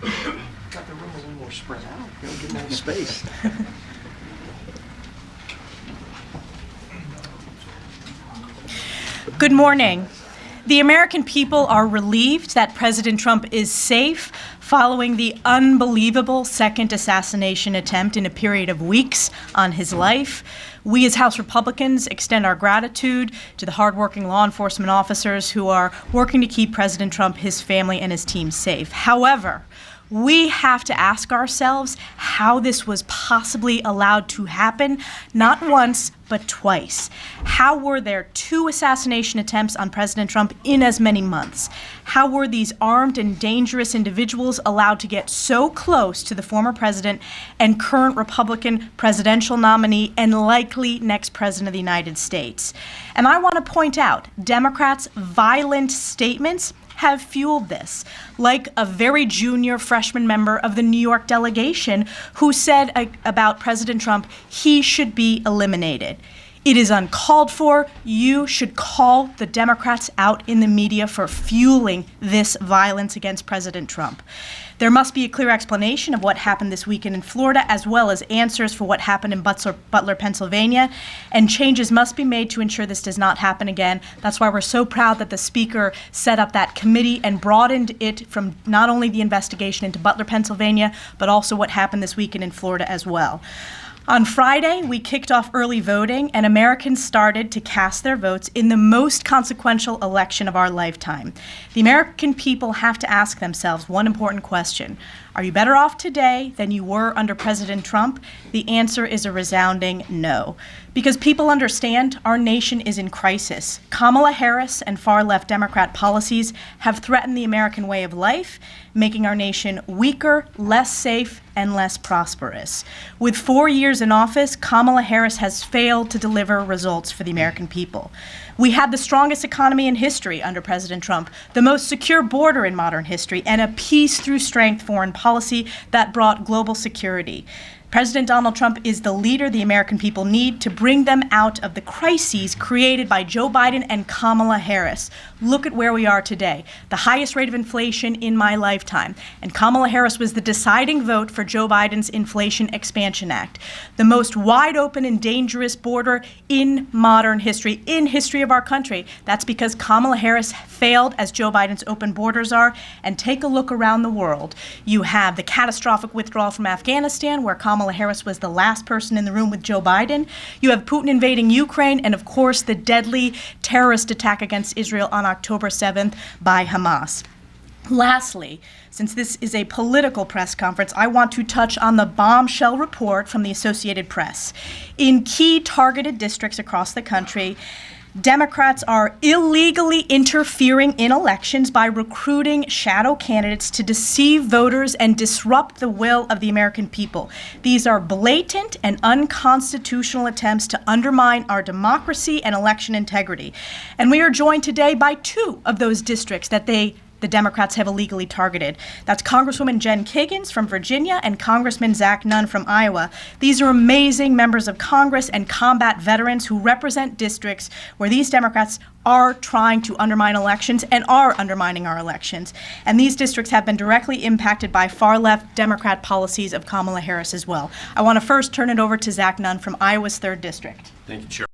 Got the room a little more spread out. Gotta give them all space. Good morning. The American people are relieved that President Trump is safe following the unbelievable second assassination attempt in a period of weeks on his life. We as House Republicans extend our gratitude to the hardworking law enforcement officers who are working to keep President Trump, his family, and his team safe. However, we have to ask ourselves how this was possibly allowed to happen, not once, but twice. How were there 2 assassination attempts on President Trump in as many months? How were these armed and dangerous individuals allowed to get so close to the former president and current Republican presidential nominee and likely next president of the United States? And I want to point out, Democrats' violent statements have fueled this, like a very junior freshman member of the New York delegation who said about President Trump, he should be eliminated. It is uncalled for. You should call the Democrats out in the media for fueling this violence against President Trump. There must be a clear explanation of what happened this weekend in Florida, as well as answers for what happened in Butler, Pennsylvania, and changes must be made to ensure this does not happen again. That's why we're so proud that the Speaker set up that committee and broadened it from not only the investigation into Butler, Pennsylvania, but also what happened this weekend in Florida as well. On Friday, we kicked off early voting, and Americans started to cast their votes in the most consequential election of our lifetime. The American people have to ask themselves one important question. Are you better off today than you were under President Trump? The answer is a resounding no. Because people understand our nation is in crisis. Kamala Harris and far-left Democrat policies have threatened the American way of life, making our nation weaker, less safe, and less prosperous. With 4 years in office, Kamala Harris has failed to deliver results for the American people. We had the strongest economy in history under President Trump, the most secure border in modern history, and a peace through strength foreign policy that brought global security. President Donald Trump is the leader the American people need to bring them out of the crises created by Joe Biden and Kamala Harris. Look at where we are today, the highest rate of inflation in my lifetime. And Kamala Harris was the deciding vote for Joe Biden's Inflation Expansion Act, the most wide open and dangerous border in modern history, in history of our country. That's because Kamala Harris failed as Joe Biden's open borders are. And take a look around the world. You have the catastrophic withdrawal from Afghanistan, where Kamala Harris was the last person in the room with Joe Biden. You have Putin invading Ukraine, and of course the deadly terrorist attack against Israel on October 7th by Hamas. Lastly, since this is a political press conference, I want to touch on the bombshell report from the Associated Press. In key targeted districts across the country, Democrats are illegally interfering in elections by recruiting shadow candidates to deceive voters and disrupt the will of the American people. These are blatant and unconstitutional attempts to undermine our democracy and election integrity. And we are joined today by 2 of those districts that the Democrats have illegally targeted. That's Congresswoman Jen Kiggans from Virginia and Congressman Zach Nunn from Iowa. These are amazing members of Congress and combat veterans who represent districts where these Democrats are trying to undermine elections and are undermining our elections. And these districts have been directly impacted by far-left Democrat policies of Kamala Harris as well. I want to first turn it over to Zach Nunn from Iowa's 3rd District. Thank you, Chair.